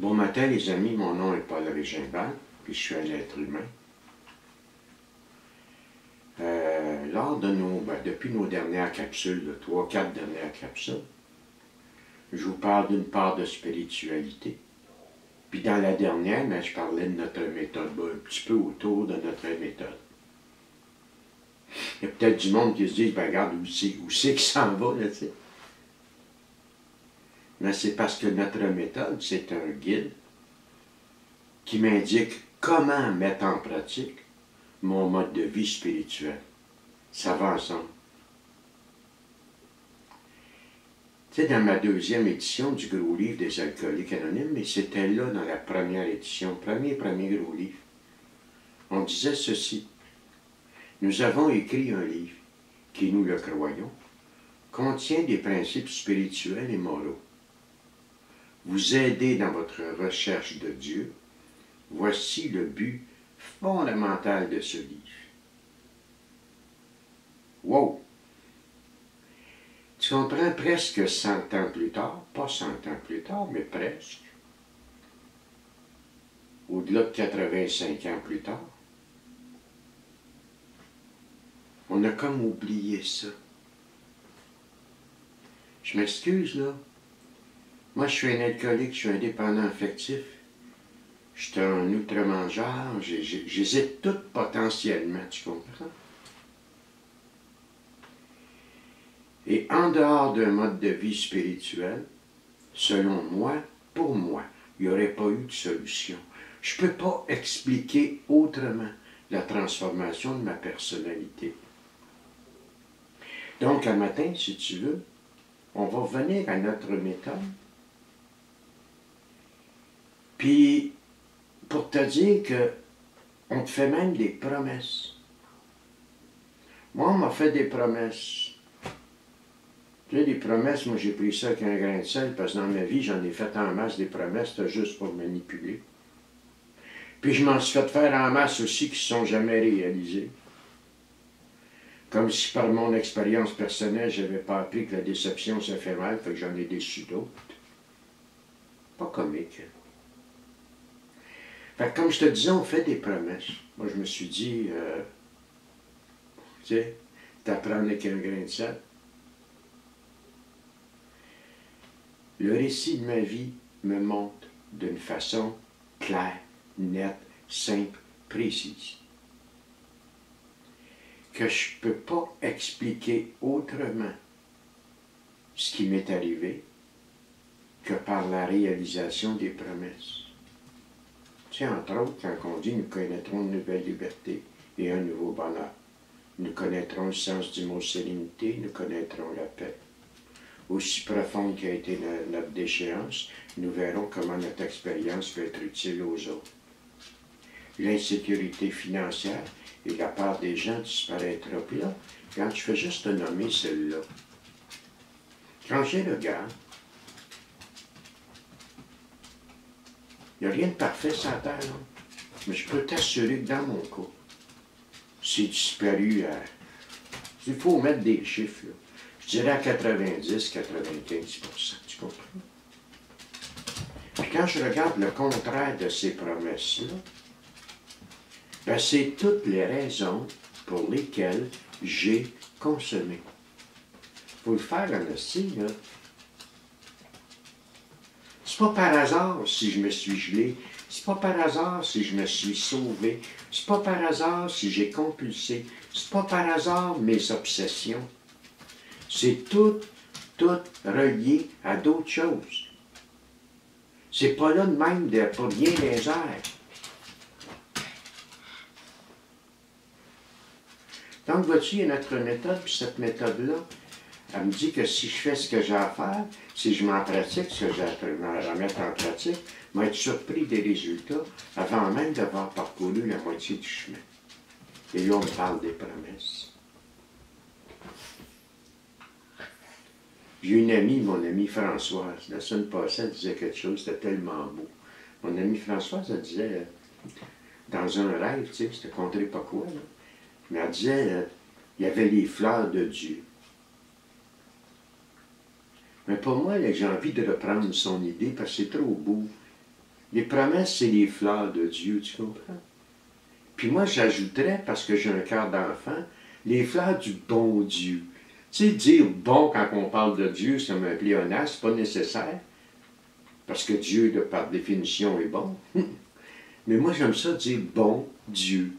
Bon matin les amis, mon nom est Paul Régimbal, puis je suis un être humain. Depuis nos dernières capsules, 3-4 dernières capsules, je vous parle d'une part de spiritualité. Puis dans la dernière, je parlais de notre méthode, un petit peu autour de notre méthode. Il y a peut-être du monde qui se dit, ben regarde, où c'est qu'il s'en va, là, tu sais. Mais c'est parce que notre méthode, c'est un guide qui m'indique comment mettre en pratique mon mode de vie spirituel. Ça va ensemble. Tu sais, dans ma deuxième édition du gros livre des alcooliques anonymes, mais c'était là dans la première édition, premier gros livre, on disait ceci. Nous avons écrit un livre qui, nous le croyons, contient des principes spirituels et moraux. Vous aidez dans votre recherche de Dieu. Voici le but fondamental de ce livre. Wow! Tu comprends, presque 100 ans plus tard, pas 100 ans plus tard, mais presque, au-delà de 85 ans plus tard, on a comme oublié ça. Je m'excuse, là. Moi, je suis un alcoolique, je suis un dépendant affectif. Je suis un outre-mangeur, j'hésite tout potentiellement, tu comprends? Et en dehors d'un mode de vie spirituel, selon moi, pour moi, il n'y aurait pas eu de solution. Je ne peux pas expliquer autrement la transformation de ma personnalité. Donc, un matin, si tu veux, on va revenir à notre méthode. Puis, pour te dire qu'on te fait même des promesses. Moi, on m'a fait des promesses. Tu sais, des promesses, moi j'ai pris ça avec un grain de sel, parce que dans ma vie, j'en ai fait en masse des promesses, c'était juste pour manipuler. Puis je m'en suis fait faire en masse aussi qui ne sont jamais réalisées. Comme si par mon expérience personnelle, je n'avais pas appris que la déception ça fait mal, fait que j'en ai déçu d'autres. Pas comique. Fait que comme je te disais, on fait des promesses. Moi je me suis dit, tu sais, t'apprends avec un grain de sel. Le récit de ma vie me montre d'une façon claire, nette, simple, précise, que je ne peux pas expliquer autrement ce qui m'est arrivé que par la réalisation des promesses. Tu sais, entre autres, quand on dit « nous connaîtrons une nouvelle liberté et un nouveau bonheur », nous connaîtrons le sens du mot sérénité, nous connaîtrons la paix. Aussi profonde qu'a été notre déchéance, nous verrons comment notre expérience peut être utile aux autres. L'insécurité financière et la part des gens disparaîtra. Puis là, quand je fais juste te nommer celle-là, quand je les regarde, il n'y a rien de parfait sur la terre, là. Mais je peux t'assurer que dans mon cas, c'est disparu à... Il faut mettre des chiffres, là. Je dirais à 90-95%, tu comprends? Puis quand je regarde le contraire de ces promesses-là, ben c'est toutes les raisons pour lesquelles j'ai consommé. Il faut le faire en hostie, là. C'est pas par hasard si je me suis gelé, c'est pas par hasard si je me suis sauvé, c'est pas par hasard si j'ai compulsé, c'est pas par hasard mes obsessions. C'est tout relié à d'autres choses. C'est pas là de même pour rien les airs. Donc, vois-tu, il y a notre méthode, puis cette méthode-là, elle me dit que si je fais ce que j'ai à faire, si je m'en pratique, ce que j'ai à mettre en pratique, je vais être surpris des résultats avant même d'avoir parcouru la moitié du chemin. Et là, on me parle des promesses. J'ai une amie, mon amie Françoise, la semaine passée, elle disait quelque chose, c'était tellement beau. Mon amie Françoise, elle disait, dans un rêve, tu sais, c'était contré pas quoi, là, mais elle disait, il y avait les fleurs de Dieu. Mais pour moi, j'ai envie de reprendre son idée parce que c'est trop beau. Les promesses, c'est les fleurs de Dieu, tu comprends? Puis moi, j'ajouterais, parce que j'ai un cœur d'enfant, les fleurs du bon Dieu. Tu sais, dire bon quand on parle de Dieu, c'est un pléonasme, c'est pas nécessaire. Parce que Dieu, par définition, est bon. Mais moi, j'aime ça dire bon Dieu.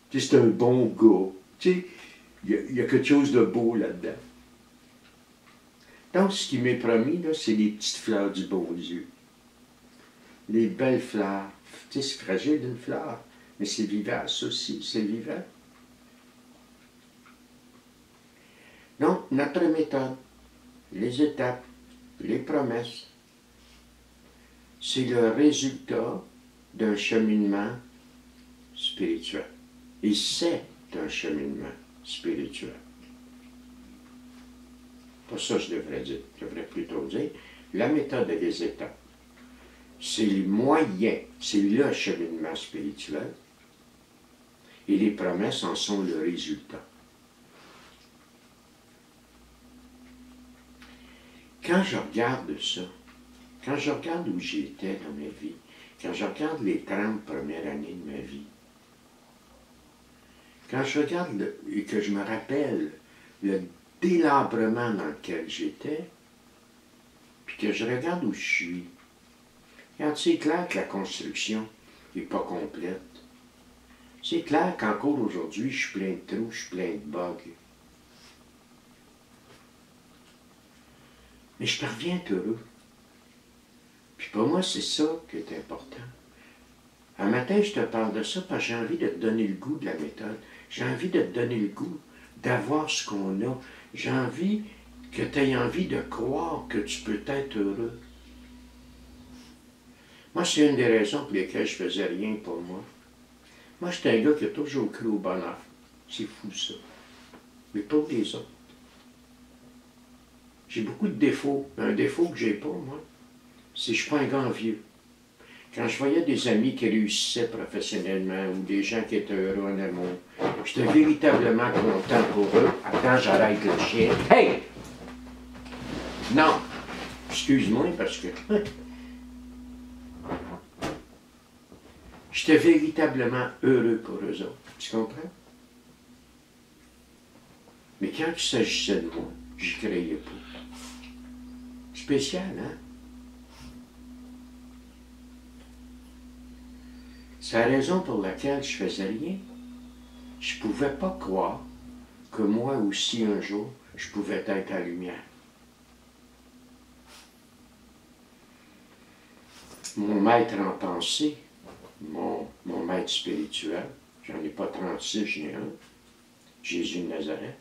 Tu sais, c'est un bon gars. Tu sais, il y a quelque chose de beau là-dedans. Donc, ce qui m'est promis, là, c'est les petites fleurs du bon Dieu. Les belles fleurs. Tu sais, c'est fragile d'une fleur, mais c'est vivace aussi, c'est vivant. Donc, notre méthode, les étapes, les promesses, c'est le résultat d'un cheminement spirituel. Et c'est un cheminement spirituel. Pas ça je devrais dire. Je devrais plutôt dire la méthode et les étapes. C'est les moyens, c'est le cheminement spirituel. Et les promesses en sont le résultat. Quand je regarde ça, quand je regarde où j'étais dans ma vie, quand je regarde les 30 premières années de ma vie, quand je regarde et que je me rappelle le délabrement dans lequel j'étais, puis que je regarde où je suis, regarde, c'est clair que la construction n'est pas complète. C'est clair qu'encore aujourd'hui, je suis plein de trous, je suis plein de bugs. Mais je parviens heureux. Puis pour moi, c'est ça qui est important. Un matin, je te parle de ça parce que j'ai envie de te donner le goût de la méthode. J'ai envie de te donner le goût d'avoir ce qu'on a. J'ai envie que tu aies envie de croire que tu peux être heureux. Moi, c'est une des raisons pour lesquelles je faisais rien pour moi. Moi, j'étais un gars qui a toujours cru au bonheur. C'est fou, ça. Mais pas les autres. J'ai beaucoup de défauts. Un défaut que j'ai pas, moi, c'est que je suis pas un gars envieux. Quand je voyais des amis qui réussissaient professionnellement ou des gens qui étaient heureux en amour, j'étais véritablement content pour eux. Attends, j'arrête le chien. Hey! Non! Excuse-moi parce que... J'étais véritablement heureux pour eux autres. Tu comprends? Mais quand il s'agissait de moi, j'y croyais pas. Spécial, hein? C'est la raison pour laquelle je faisais rien. Je ne pouvais pas croire que moi aussi, un jour, je pouvais être la lumière. Mon maître en pensée, mon maître spirituel, j'en ai pas 36, j'en ai un, Jésus de Nazareth,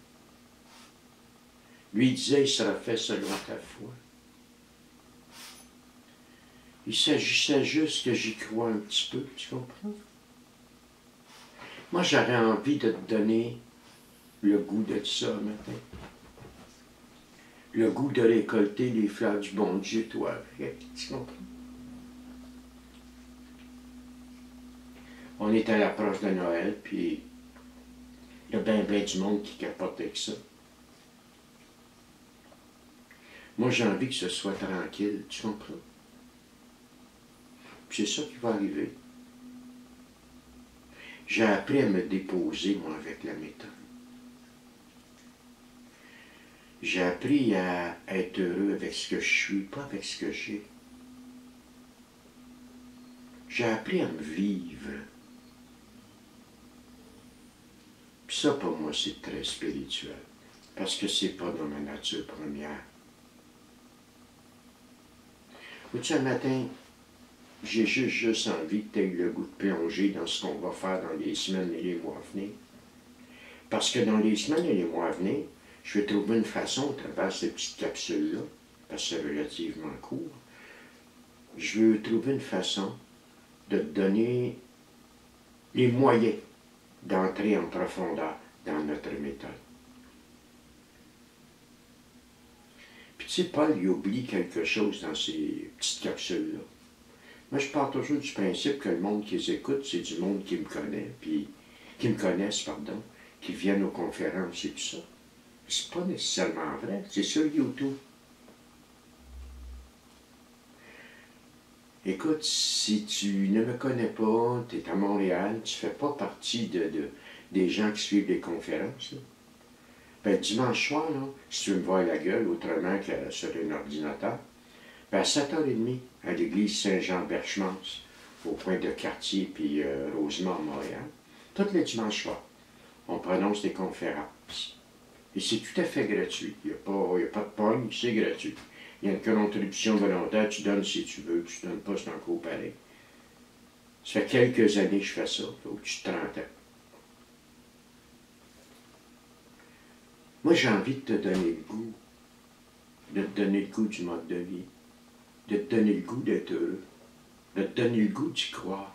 lui disait, il sera fait selon ta foi. Il s'agissait juste que j'y crois un petit peu, tu comprends? Moi, j'aurais envie de te donner le goût de ça un matin. Le goût de récolter les fleurs du bon Dieu, toi, avec, tu comprends? On est à l'approche de Noël, puis il y a bien du monde qui capote avec ça. Moi, j'ai envie que ce soit tranquille, tu comprends? Puis c'est ça qui va arriver. J'ai appris à me déposer, moi, avec la méthode. J'ai appris à être heureux avec ce que je suis, pas avec ce que j'ai. J'ai appris à me vivre. Puis ça, pour moi, c'est très spirituel. Parce que c'est pas dans ma nature première. Vois-tu, un matin, j'ai juste envie que tu aies le goût de plonger dans ce qu'on va faire dans les semaines et les mois à venir. Parce que dans les semaines et les mois à venir, je vais trouver une façon, à travers ces petites capsules-là, parce que c'est relativement court, je veux trouver une façon de te donner les moyens d'entrer en profondeur dans notre méthode. Puis tu sais, Paul, il oublie quelque chose dans ces petites capsules-là. Moi, je pars toujours du principe que le monde qui les écoute, c'est du monde qui me connaît, puis qui me connaissent, pardon, qui viennent aux conférences et tout ça. C'est pas nécessairement vrai, c'est sur YouTube. Écoute, si tu ne me connais pas, tu es à Montréal, tu ne fais pas partie des gens qui suivent les conférences, là. Ben, dimanche soir, là, si tu veux me voir la gueule autrement que sur un ordinateur, ben, à 7h30, à l'église Saint-Jean-Berchemans, au coin de Cartier puis Rosemont, Montréal, tous les dimanches soirs, on prononce des conférences. Et c'est tout à fait gratuit. Il n'y a pas de pogne, c'est gratuit. Il y a une contribution volontaire, tu donnes si tu veux, tu ne donnes pas, c'est encore pareil. Ça fait quelques années que je fais ça, au-dessus de 30 ans. Moi, j'ai envie de te donner le goût, de te donner le goût du mode de vie, de te donner le goût d'être heureux, de te donner le goût d'y croire.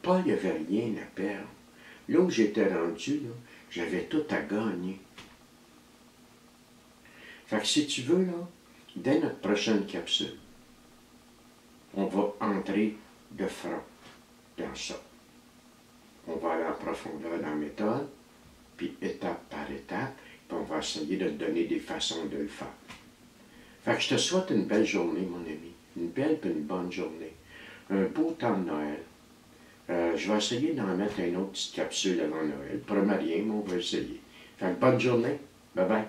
Paul, il n'y avait rien à perdre. Là où j'étais rendu, là, j'avais tout à gagner. Fait que si tu veux, là, dès notre prochaine capsule, on va entrer de front dans ça. On va aller en profondeur dans la méthode, puis étape par étape, puis on va essayer de te donner des façons de le faire. Fait que je te souhaite une belle journée, mon ami. Une belle et une bonne journée. Un beau temps de Noël. Je vais essayer d'en mettre une autre petite capsule avant Noël. Promets rien, mais on va essayer. Fait que bonne journée. Bye bye.